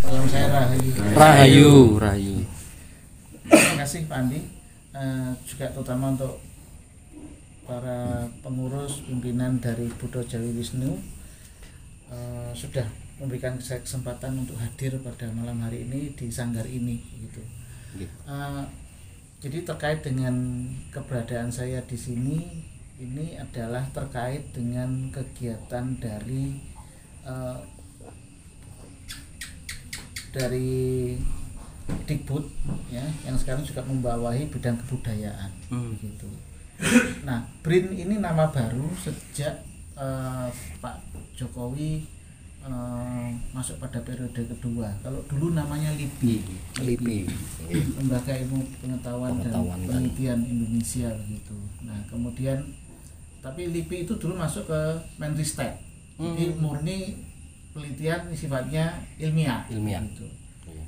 Salam saya Rahayu. Rahayu. Terima kasih Pak Andi, juga terutama untuk para pengurus pimpinan dari Budo Jawi Wisnu sudah memberikan saya kesempatan untuk hadir pada malam hari ini di sanggar ini gitu. Jadi terkait dengan keberadaan saya di sini ini adalah terkait dengan kegiatan dari Dikbud ya, yang sekarang juga membawahi bidang kebudayaan gitu. Nah, BRIN ini nama baru sejak Pak Jokowi masuk pada periode kedua. Kalau dulu namanya LIPI, Lembaga Ilmu Pengetahuan dan Penelitian Indonesia begitu. Nah, kemudian tapi LIPI itu dulu masuk ke Menristek. Jadi murni penelitian sifatnya ilmiah. Gitu.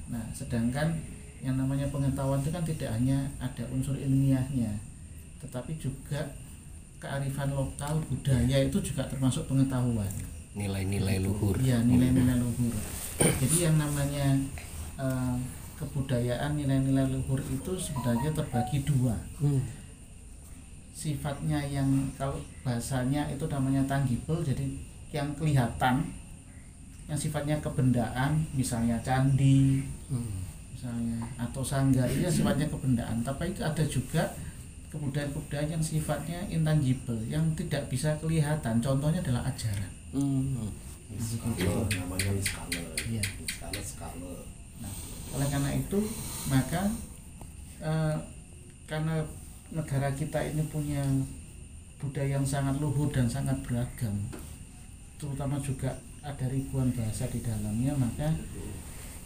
Nah, sedangkan yang namanya pengetahuan itu kan tidak hanya ada unsur ilmiahnya, tetapi juga kearifan lokal, budaya itu juga termasuk pengetahuan. Nilai-nilai luhur. Iya, nilai-nilai luhur. Jadi yang namanya kebudayaan, nilai-nilai luhur itu sebenarnya terbagi dua. Sifatnya yang kalau bahasanya itu namanya tangible, jadi yang kelihatan, yang sifatnya kebendaan, misalnya candi, misalnya atau sanggar, itu sifatnya kebendaan. Tapi itu ada juga kebudayaan-kebudayaan yang sifatnya intangible, yang tidak bisa kelihatan. Contohnya adalah ajaran. Namanya skala. Iya. Skala. Nah, oleh karena itu maka karena negara kita ini punya budaya yang sangat luhur dan sangat beragam, terutama juga ada ribuan bahasa di dalamnya, maka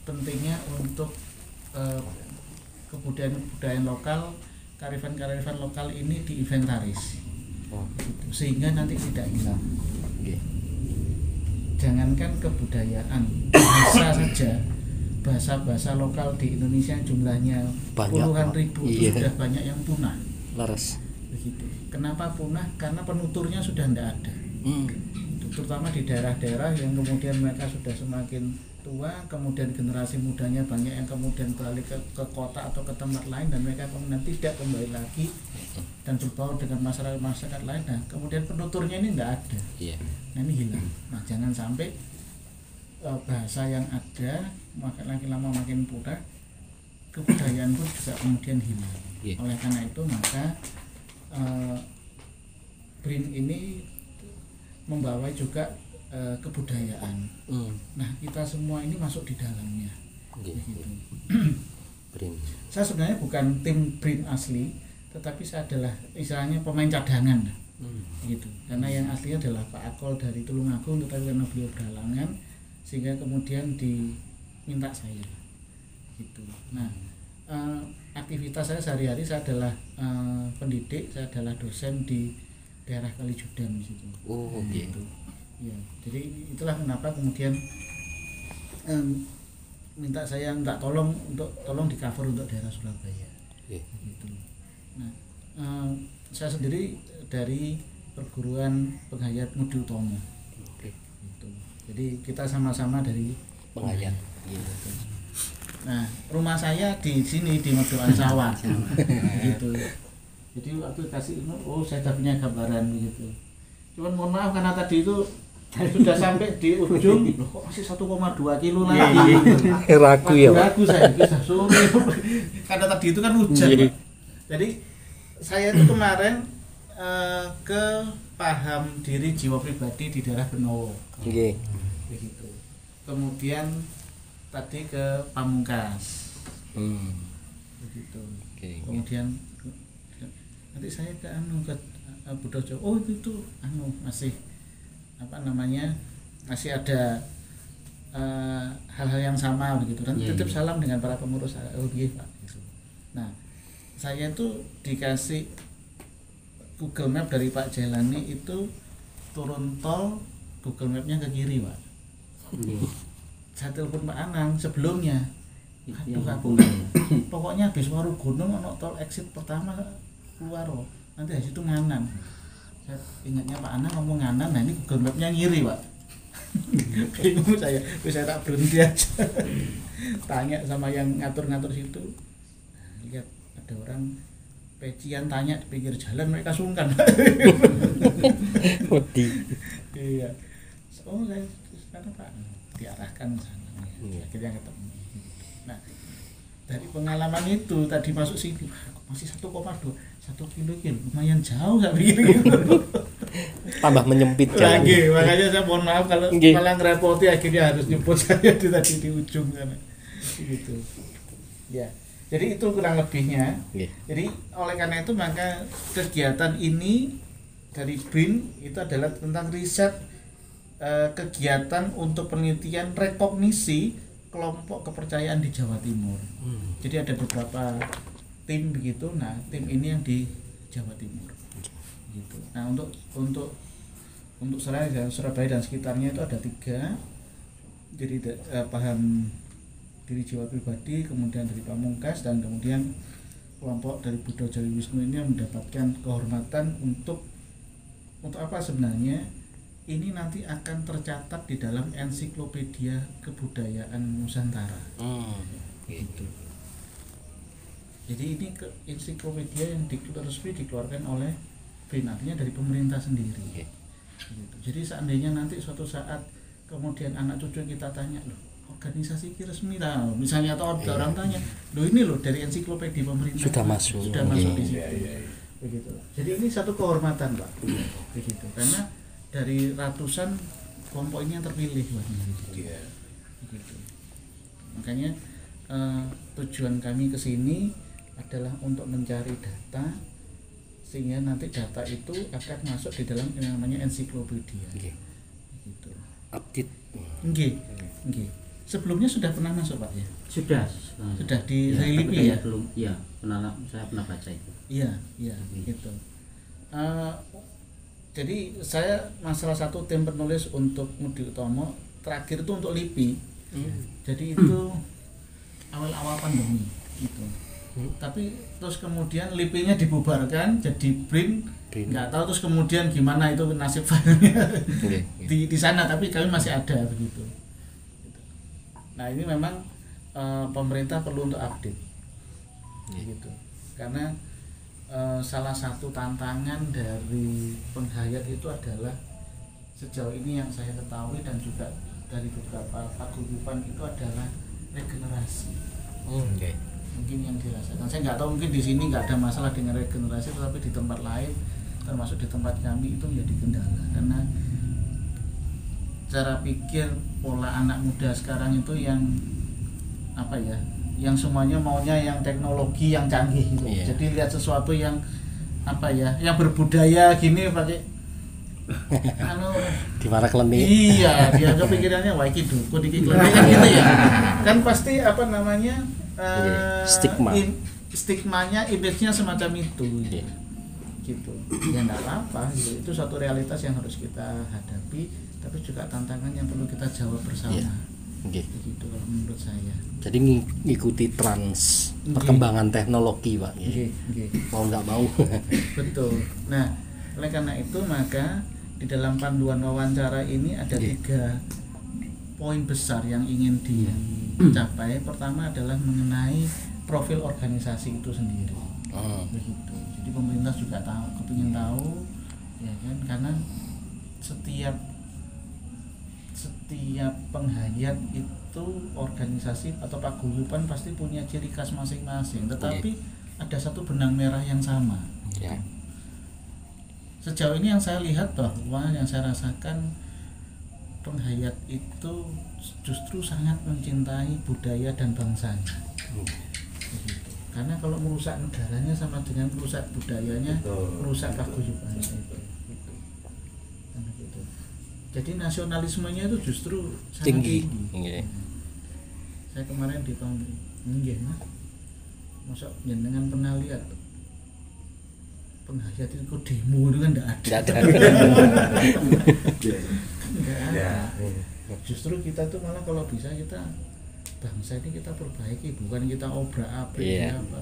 pentingnya untuk kebudayaan lokal, kearifan lokal ini diinventaris, sehingga nanti tidak hilang. Jangankan kebudayaan, bahasa saja, bahasa lokal di Indonesia jumlahnya banyak, puluhan ribu, itu sudah banyak yang punah. Laras. Begitu. Kenapa punah? Karena penuturnya sudah tidak ada. Terutama di daerah-daerah yang kemudian mereka sudah semakin tua, kemudian generasi mudanya banyak yang kemudian balik ke kota atau ke tempat lain, dan mereka kemudian tidak kembali lagi dan berbaur dengan masyarakat lain. Nah, kemudian penuturnya ini tidak ada. Nah, ini hilang. Nah, jangan sampai bahasa yang ada makin lama makin punah, kebudayaan pun juga kemudian hilang. Oleh karena itu maka BRIN ini membawa juga kebudayaan. Nah, kita semua ini masuk di dalamnya. Gitu. BRIN. Saya sebenarnya bukan tim BRIN asli, tetapi saya adalah istilahnya pemain cadangan. Gitu. Karena yang aslinya adalah Pak Akol dari Tulungagung, tetapi karena beliau berhalangan sehingga kemudian diminta saya. Gitu. Nah, aktivitas saya sehari-hari saya adalah pendidik, saya adalah dosen di daerah Kalijudan di situ. Gitu. Ya, jadi itulah kenapa kemudian minta tolong di cover untuk daerah Surabaya. Gitu. Nah, saya sendiri dari perguruan penghayat Ngudi Utomo. Gitu. Jadi kita sama-sama dari penghayat. Nah, rumah saya di sini di Medoan Sawah. Gitu. Jadi waktu kasih saya sudah punya gambaran begitu. Cuman mohon maaf karena tadi itu sudah sampai di ujung, kok masih 1,2 kilo lagi. Ragu ya, Pak. Ragu saya, sudah sore. Karena tadi itu kan hujan, Pak. Jadi saya itu kemarin ke Paham Diri Jiwa Pribadi di daerah Benowo. Begitu. Kemudian tadi ke Pamungkas. Begitu. Kemudian nanti saya ke Budojo. Itu masih masih ada hal-hal yang sama begitu. Dan titip salam dengan para pengurus Pak. Nah, saya itu dikasih Google Map dari Pak Jailani, itu turun tol, Google Mapnya ke kiri, Pak. Saya telepon Pak Anang sebelumnya. Pokoknya habis Warugunung ono tol exit pertama keluar, nanti dari situ nganan. Saya ingatnya Pak Anang ngomong nganan, nah ini Google Mapnya ngiri, Pak. Bingung saya tak berhenti aja. Tanya sama yang ngatur-ngatur situ, lihat ada orang pecian tanya di pinggir jalan, mereka sungkan. Wedi. Iya. Oh saya sana Pak, diarahkan ke sana. Akhirnya ketemu. Nah dari pengalaman itu tadi masuk sini, masih 1,2 1 kilo lumayan jauh saya pikir gitu. Tambah menyempit jalan. Lagi, makanya saya mohon maaf kalau malah ngerepoti akhirnya harus nyebut saya di ujung sana. Gitu. Ya. Jadi itu kurang lebihnya. Jadi oleh karena itu maka kegiatan ini dari BRIN itu adalah tentang riset kegiatan untuk penelitian rekognisi kelompok kepercayaan di Jawa Timur. Jadi ada beberapa tim begitu. Nah, tim ini yang di Jawa Timur. Gitu. Nah, untuk Surabaya dan sekitarnya itu ada 3. Jadi paham diri jiwa pribadi, kemudian dari Pamungkas, dan kemudian kelompok dari Buddha Jawi Wisnu ini yang mendapatkan kehormatan untuk apa sebenarnya? Ini nanti akan tercatat di dalam ensiklopedia kebudayaan Nusantara. Gitu. Jadi ini ensiklopedia yang resmi dikeluarkan oleh BRIN, artinya dari pemerintah sendiri. Gitu. Jadi seandainya nanti suatu saat kemudian anak cucu kita tanya, loh organisasi ini resmi tahu, misalnya atau orang tanya, loh ini loh dari ensiklopedia pemerintah sudah masuk di situ. Begitu. Jadi ini satu kehormatan Pak. Begitu. Karena dari ratusan kelompok ini yang terpilih Pak. Begitu. Makanya tujuan kami ke sini adalah untuk mencari data sehingga nanti data itu akan masuk di dalam yang namanya ensiklopedia. Gitu. Update. Nggih. Sebelumnya sudah pernah masuk Pak ya? Sudah di Lipi ya? Belum, ya, saya pernah baca itu. Iya, gitu. Jadi saya masalah satu tim penulis untuk Ngudi Utomo, terakhir itu untuk Lipi. Jadi itu awal-awal pandemi gitu. Tapi terus kemudian Lipinya dibubarkan jadi BRIN. Nggak tahu terus kemudian gimana itu nasib filenya di sana, tapi kami masih ada begitu. Nah ini memang pemerintah perlu untuk update, gitu. Karena salah satu tantangan dari penghayat itu adalah sejauh ini yang saya ketahui dan juga dari beberapa paguyuban itu adalah regenerasi. Mungkin yang dirasakan, saya nggak tahu, mungkin di sini nggak ada masalah dengan regenerasi, tetapi di tempat lain termasuk di tempat kami itu menjadi kendala karena cara pikir pola anak muda sekarang itu yang apa ya, yang semuanya maunya yang teknologi yang canggih gitu. Jadi lihat sesuatu yang apa ya, yang berbudaya gini pakai dimana klenik. Iya, dia kepikirannya wah iki dukun iki klenik kan gitu ya. Kan pasti apa namanya stigmanya, image-nya semacam itu. Gitu. Ya enggak apa-apa gitu. Itu suatu realitas yang harus kita hadapi, tapi juga tantangan yang perlu kita jawab bersama. Begitu menurut saya. Jadi ngikuti trans perkembangan teknologi Pak. Mau nggak mau. Betul. Nah, oleh karena itu maka di dalam panduan wawancara ini ada 3 poin besar yang ingin dicapai. Pertama adalah mengenai profil organisasi itu sendiri. Begitu. Jadi pemerintah juga kepingin tahu, ya kan, karena setiap penghayat itu organisasi atau paguyuban pasti punya ciri khas masing-masing, tetapi ada satu benang merah yang sama. Sejauh ini yang saya lihat bahwa yang saya rasakan penghayat itu justru sangat mencintai budaya dan bangsanya. Begitu. Karena kalau merusak negaranya sama dengan merusak budayanya, merusak paguyubannya itu. Jadi nasionalismenya itu justru sangat tinggi. Saya kemarin ditanya, masa jenengan pernah lihat penghayat itu demo itu kan tidak ada. Justru kita tuh malah kalau bisa kita bangsa ini kita perbaiki, bukan kita obrak-abrik apa.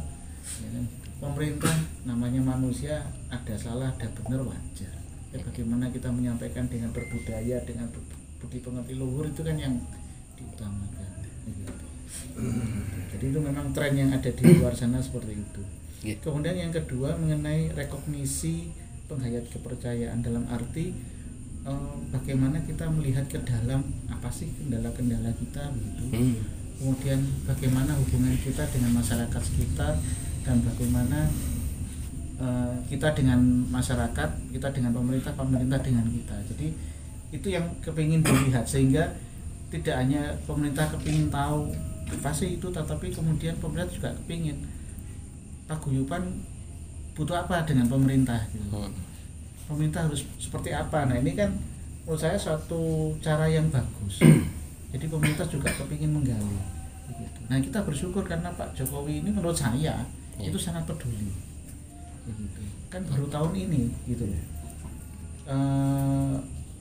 Ya kan? Pemerintah namanya manusia, ada salah ada benar wajar. Ya bagaimana kita menyampaikan dengan berbudaya, dengan budi pengerti luhur itu kan yang diutamakan gitu. Jadi itu memang tren yang ada di luar sana seperti itu. Kemudian yang kedua mengenai rekognisi penghayat kepercayaan dalam arti bagaimana kita melihat ke dalam apa sih kendala-kendala kita begitu. Kemudian bagaimana hubungan kita dengan masyarakat sekitar dan bagaimana kita dengan masyarakat, kita dengan pemerintah, pemerintah dengan kita. Jadi itu yang kepingin dilihat, sehingga tidak hanya pemerintah kepingin tahu apa sih itu, tetapi kemudian pemerintah juga kepingin paguyuban butuh apa dengan pemerintah gitu. Pemerintah harus seperti apa. Nah ini kan menurut saya suatu cara yang bagus. Jadi pemerintah juga kepingin menggali gitu. Nah kita bersyukur karena Pak Jokowi ini menurut saya itu sangat peduli gitu. Kan baru tahun ini gitu.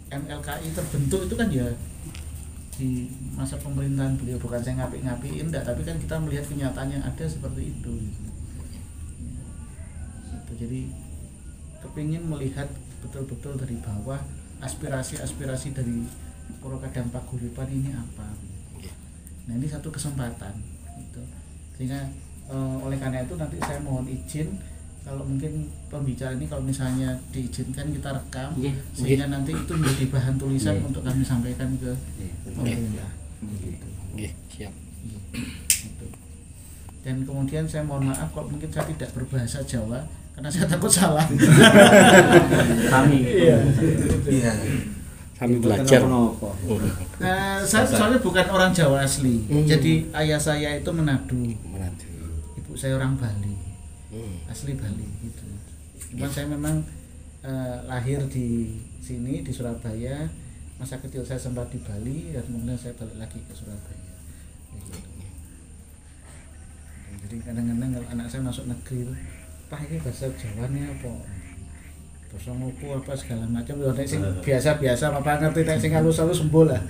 MLKI terbentuk itu kan ya di masa pemerintahan beliau, bukan saya ngapi-ngapiin enggak, tapi kan kita melihat kenyataan yang ada seperti itu gitu. Jadi kepingin melihat betul-betul dari bawah aspirasi-aspirasi dari Purwokadam Paguyuban ini apa. Nah ini satu kesempatan gitu. Sehingga oleh karena itu nanti saya mohon izin kalau mungkin pembicaraan ini kalau misalnya diizinkan kita rekam sehingga nanti itu menjadi bahan tulisan untuk kami sampaikan ke pemerintah. Siap. Gitu. Dan kemudian saya mohon maaf kalau mungkin saya tidak berbahasa Jawa karena saya takut salah. Kami kami belajar. Saya soalnya bukan orang Jawa asli. Jadi ayah saya itu Manado. Ibu saya orang Bali. Asli Bali gitu. Cuman saya memang lahir di sini di Surabaya. Masa kecil saya sempat di Bali dan kemudian saya balik lagi ke Surabaya. Gitu. Jadi kadang-kadang kalau anak saya masuk negeri itu, Pak ini bahasa Jawanya apa? Bahasa ngopo apa segala macam. Nek sing biasa-biasa apa ngerti, nek sing halus-halus sembuh lah.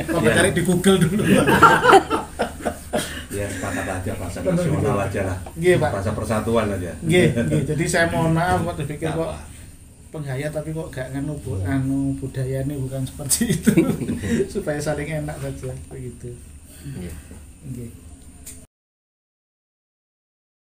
Apa cari di Google dulu. Ya sepakat aja bahasa nasional aja lah. Bahasa persatuan aja. Nggih. Jadi saya mohon maaf waktu pikir kok penghayat tapi kok gak nganu budayanya bukan seperti itu. Supaya saling enak saja begitu. Nggih.